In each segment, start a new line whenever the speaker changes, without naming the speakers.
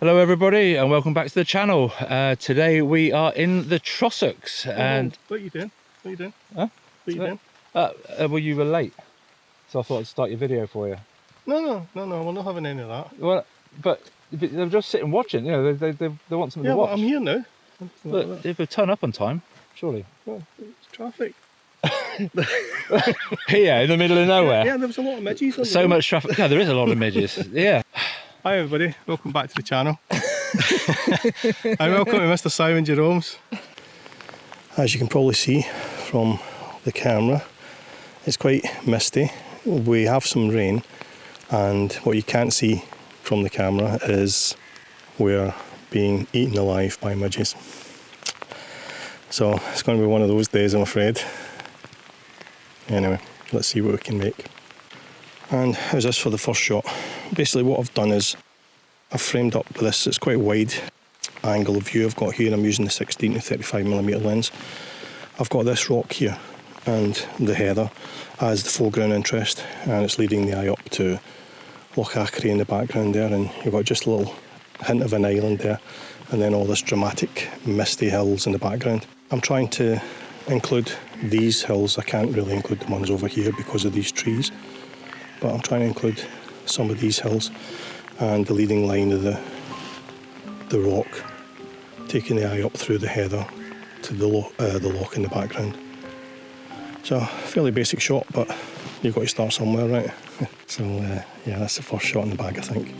Hello everybody and welcome back to the channel. Today we are in the Trossachs and...
What are you doing? What are you doing?
Huh?
What are you doing?
Well, you were late, so I thought I'd start your video for you.
No, we're not having any of that.
Well, but they're just sitting watching, you know, they want something to watch.
Yeah, I'm here now.
But if they turn up on time, surely.
Well, it's traffic.
Here, in the middle of nowhere.
Yeah, there was a lot of midges on
So much traffic. No, there is a lot of midges, yeah.
Hi everybody, welcome back to the channel. And welcome to Mr. Simon Jeromes. As you can probably see from the camera, it's quite misty. We have some rain, and what you can't see from the camera is we're being eaten alive by midges. So it's going to be one of those days, I'm afraid. Anyway, let's see what we can make. And how's this for the first shot? Basically what I've done is I've framed up this, it's quite a wide angle of view I've got here. I'm using the 16 to 35mm lens. I've got this rock here and the heather as the foreground interest, and it's leading the eye up to Loch Achray in the background there, and you've got just a little hint of an island there, and then all this dramatic misty hills in the background. I'm trying to include these hills. I can't really include the ones over here because of these trees, but I'm trying to include some of these hills and the leading line of the rock, taking the eye up through the heather to the loch in the background. So, fairly basic shot, but you've got to start somewhere, right? So yeah, that's the first shot in the bag, I think.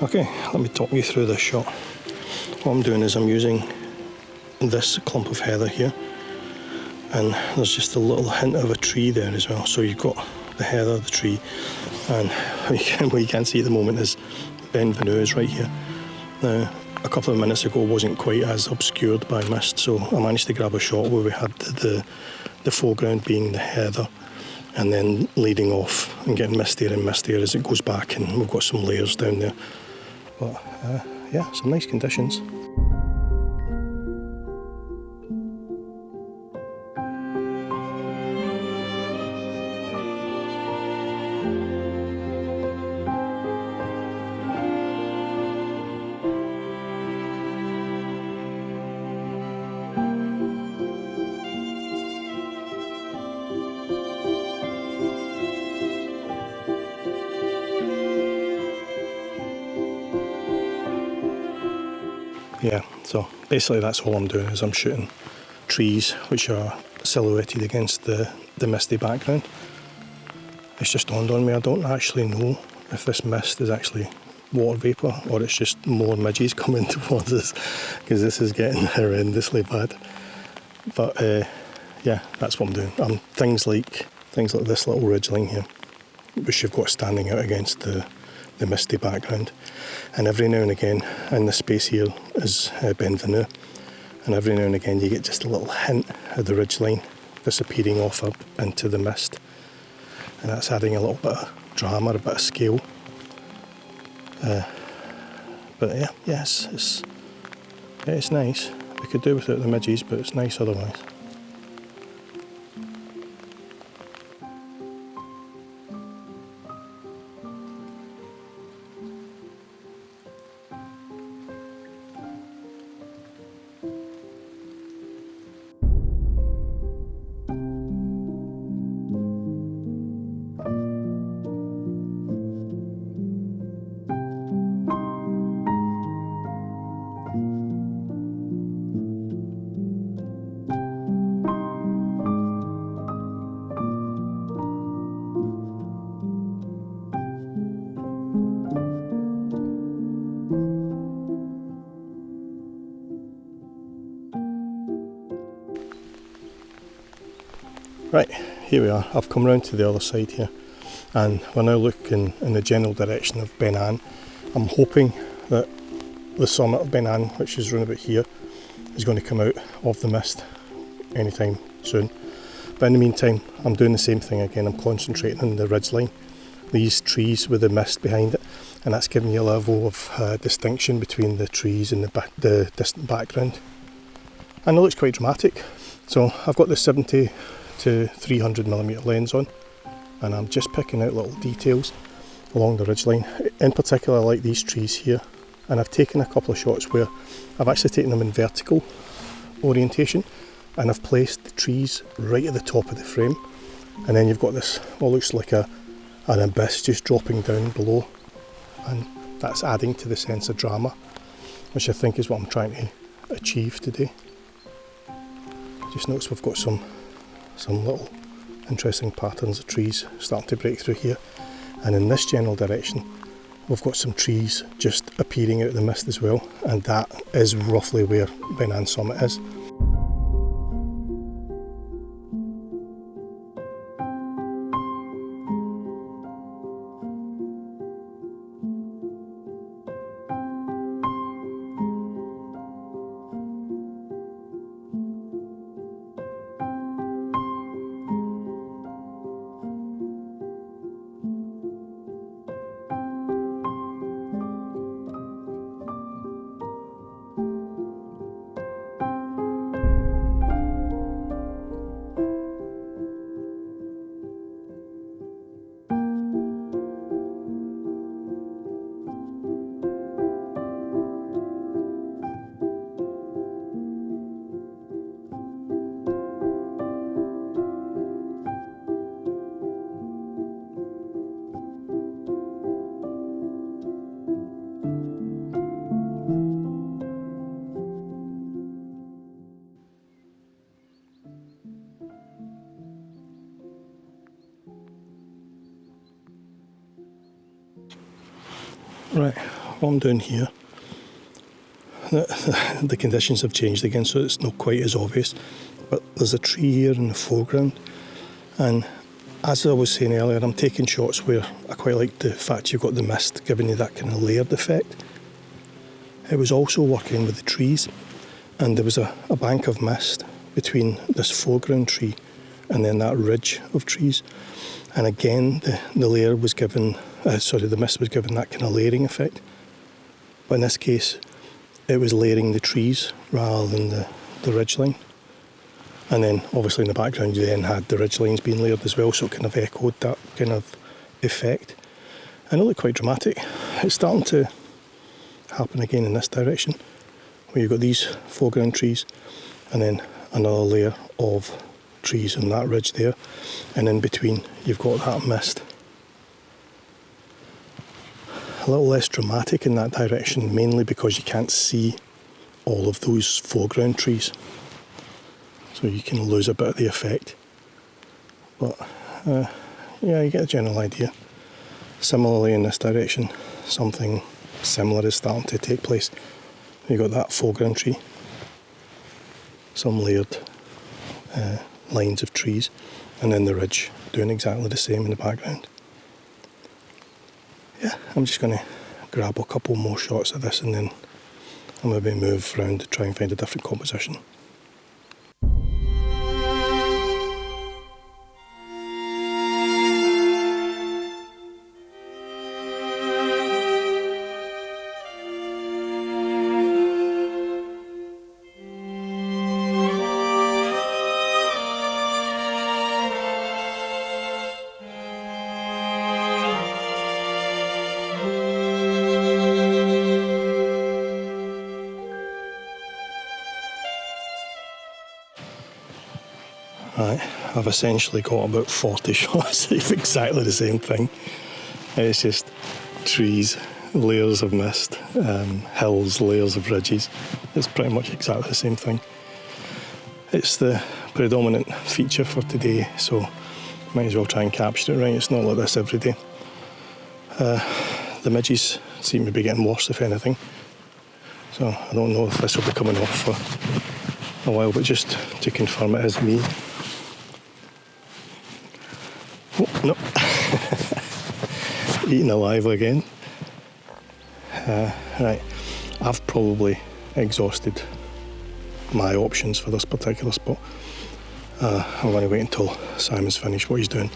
Okay, let me talk you through this shot. What I'm doing is I'm using this clump of heather here, and there's just a little hint of a tree there as well. So you've got the heather, the tree, and what you can't see at the moment is Ben Venue is right here. Now, a couple of minutes ago wasn't quite as obscured by mist, so I managed to grab a shot where we had the foreground being the heather, and then leading off and getting mistier and mistier as it goes back, and we've got some layers down there. But yeah, some nice conditions. Yeah, so basically that's all I'm doing, is I'm shooting trees which are silhouetted against the misty background. It's just dawned on me, I don't actually know if this mist is actually water vapour or it's just more midges coming towards us, because this is getting horrendously bad. But yeah, that's what I'm doing. Things like this little ridgeline here, which you've got standing out against the misty background, and every now and again in the space here is Ben Venue, and every now and again you get just a little hint of the ridgeline disappearing off up into the mist, and that's adding a little bit of drama, a bit of scale. But yeah, it's nice. We could do without the midges, but it's nice otherwise. Right, here we are. I've come round to the other side here, and we're now looking in the general direction of Ben Ann. I'm hoping that the summit of Ben Ann, which is round about here, is going to come out of the mist anytime soon. But in the meantime, I'm doing the same thing again. I'm concentrating on the ridgeline, these trees with the mist behind it, and that's giving you a level of distinction between the trees and the distant background. And it looks quite dramatic. So I've got the 70 to 300mm lens on, and I'm just picking out little details along the ridgeline. In particular, I like these trees here, and I've taken a couple of shots where I've actually taken them in vertical orientation, and I've placed the trees right at the top of the frame, and then you've got this what looks like an abyss just dropping down below, and that's adding to the sense of drama, which I think is what I'm trying to achieve today. Just notice we've got some little interesting patterns of trees starting to break through here, and in this general direction we've got some trees just appearing out of the mist as well, and that is roughly where Ben Ann Summit is. Right, what I'm doing here, the conditions have changed again, so it's not quite as obvious, but there's a tree here in the foreground, and as I was saying earlier, I'm taking shots where I quite like the fact you've got the mist giving you that kind of layered effect. It was also working with the trees, and there was a bank of mist between this foreground tree and then that ridge of trees, and again the layer was given the mist was given that kind of layering effect, but in this case it was layering the trees rather than the ridgeline, and then obviously in the background you then had the ridgelines being layered as well, so it kind of echoed that kind of effect, and it looked quite dramatic. It's starting to happen again in this direction, where you've got these foreground trees and then another layer of trees on that ridge there, and in between you've got that mist. A little less dramatic in that direction, mainly because you can't see all of those foreground trees, so you can lose a bit of the effect, but yeah, you get the general idea. Similarly in this direction, something similar is starting to take place. You've got that foreground tree, some layered lines of trees, and then the ridge doing exactly the same in the background. Yeah, I'm just going to grab a couple more shots of this and then I'll maybe move around to try and find a different composition. Right, I've essentially got about 40 shots of exactly the same thing. It's just trees, layers of mist, hills, layers of ridges. It's pretty much exactly the same thing. It's the predominant feature for today, so might as well try and capture it right. It's not like this every day. The midges seem to be getting worse, if anything. So I don't know if this will be coming off for a while, but just to confirm it is me. Oh, no. Eaten alive again. Right, I've probably exhausted my options for this particular spot. I'm going to wait until Simon's finished what he's doing,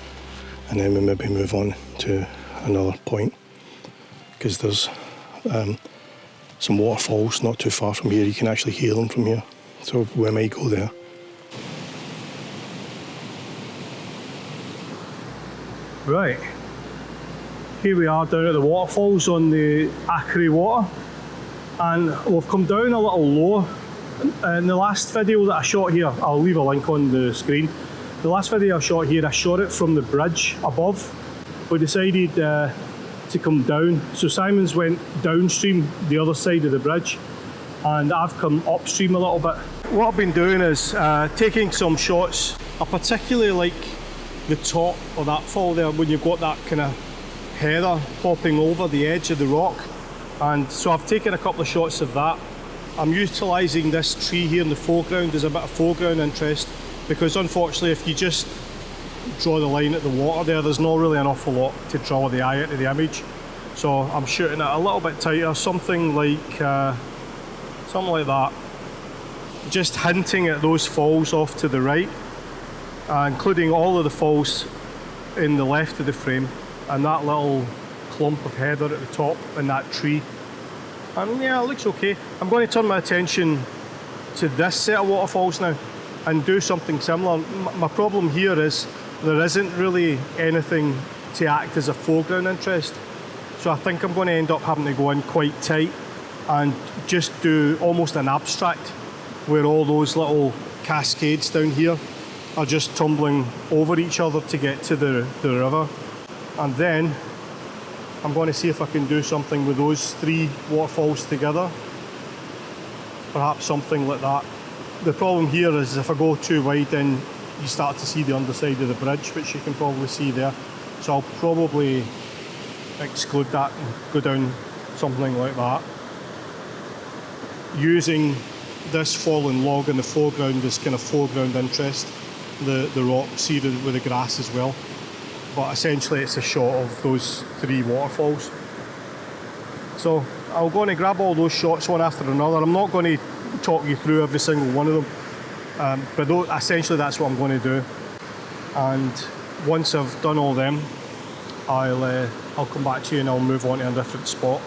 and then we maybe move on to another point, because there's some waterfalls not too far from here. You can actually hear them from here, so we might go there. Right, here we are down at the waterfalls on the Achray water, and we've come down a little lower. In the last video that I shot here, I'll leave a link on the screen. The last video I shot here, I shot it from the bridge above. We decided to come down, so Simon's went downstream the other side of the bridge, and I've come upstream a little bit. What I've been doing is taking some shots. I particularly like the top of that fall there, when you've got that kind of heather popping over the edge of the rock, and so I've taken a couple of shots of that. I'm utilising this tree here in the foreground as a bit of foreground interest, because unfortunately if you just draw the line at the water there's not really an awful lot to draw the eye into the image. So I'm shooting it a little bit tighter, something like that, just hinting at those falls off to the right, including all of the falls in the left of the frame, and that little clump of heather at the top and that tree. And yeah, it looks okay. I'm going to turn my attention to this set of waterfalls now and do something similar. My problem here is there isn't really anything to act as a foreground interest, so I think I'm going to end up having to go in quite tight and just do almost an abstract, where all those little cascades down here are just tumbling over each other to get to the river. And then I'm going to see if I can do something with those three waterfalls together, perhaps something like that. The problem here is if I go too wide, then you start to see the underside of the bridge, which you can probably see there, so I'll probably exclude that and go down something like that, using this fallen log in the foreground as kind of foreground interest, the rocks here with the grass as well. But essentially it's a shot of those three waterfalls. So I'm going to grab all those shots one after another. I'm not going to talk you through every single one of them, but essentially that's what I'm going to do. And once I've done all them, I'll come back to you and I'll move on to a different spot.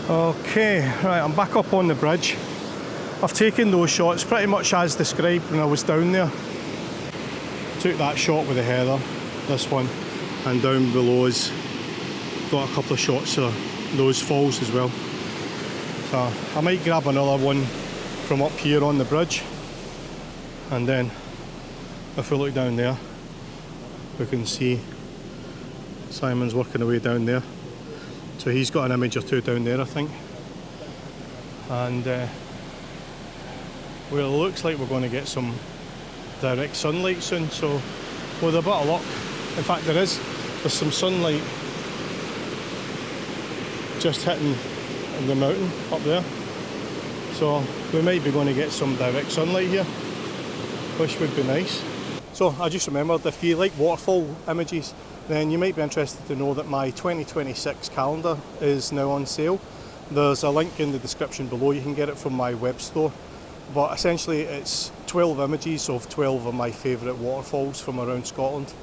Okay, right, I'm back up on the bridge. I've taken those shots pretty much as described when I was down there. Took that shot with the heather, this one, and down below us got a couple of shots of those falls as well. So I might grab another one from up here on the bridge, and then if we look down there we can see Simon's working away down there. So he's got an image or two down there, I think. And well, it looks like we're going to get some direct sunlight soon, so with a bit of luck, in fact there's some sunlight just hitting in the mountain up there, so we might be going to get some direct sunlight here, which would be nice. So I just remembered, if you like waterfall images, then you might be interested to know that my 2026 calendar is now on sale. There's a link in the description below. You can get it from my web store, but essentially it's 12 images of 12 of my favourite waterfalls from around Scotland.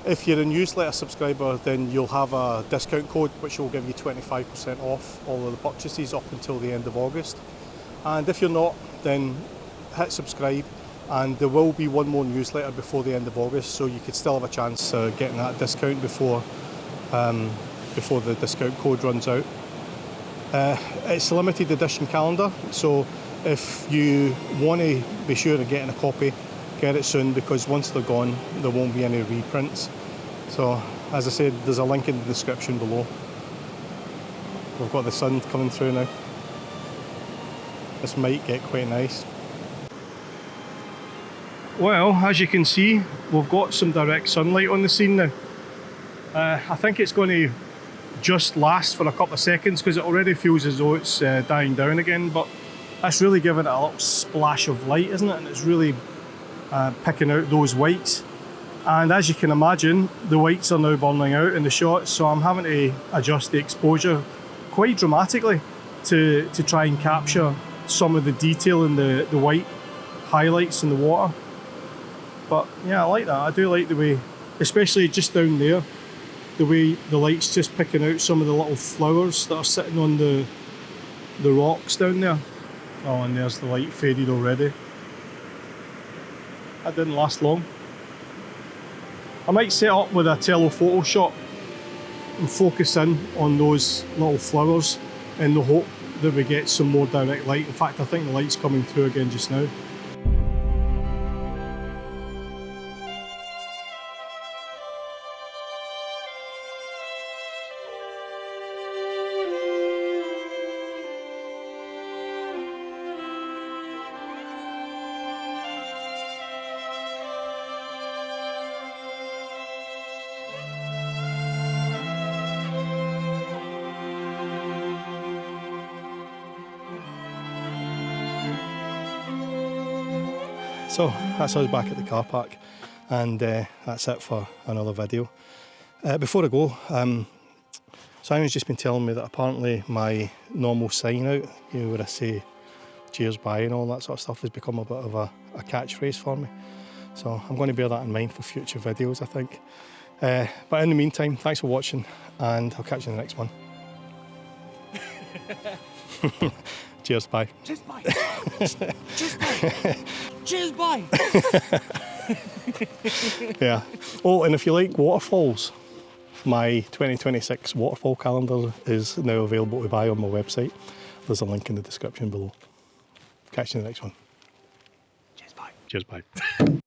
If you're a newsletter subscriber, then you'll have a discount code which will give you 25% off all of the purchases up until the end of August. And if you're not, then hit subscribe, and there will be one more newsletter before the end of August, so you could still have a chance getting that discount before the discount code runs out. It's a limited edition calendar, so if you want to be sure of getting a copy, get it soon, because once they're gone there won't be any reprints. So as I said, there's a link in the description below. We've got the sun coming through now. This might get quite nice. Well, as you can see, we've got some direct sunlight on the scene now. I think it's going to just last for a couple of seconds because it already feels as though it's dying down again, but that's really giving it a little splash of light, isn't it? And it's really picking out those whites. And as you can imagine, the whites are now burning out in the shots, so I'm having to adjust the exposure quite dramatically to try and capture some of the detail in the white highlights in the water. But yeah, I like that. I do like the way, especially just down there, the way the light's just picking out some of the little flowers that are sitting on the rocks down there. Oh, and there's the light faded already. That didn't last long. I might set up with a telephoto shot and focus in on those little flowers in the hope that we get some more direct light. In fact, I think the light's coming through again just now. So that's us back at the car park, and that's it for another video. Before I go, Simon's just been telling me that apparently my normal sign out, you know, where I say cheers bye and all that sort of stuff, has become a bit of a catchphrase for me. So I'm going to bear that in mind for future videos, I think. But in the meantime, thanks for watching, and I'll catch you in the next one. Cheers, bye.
Cheers, bye. Cheers, bye. Cheers, bye.
Yeah. Oh, and if you like waterfalls, my 2026 waterfall calendar is now available to buy on my website. There's a link in the description below. Catch you in the next one.
Cheers, bye.
Cheers, bye.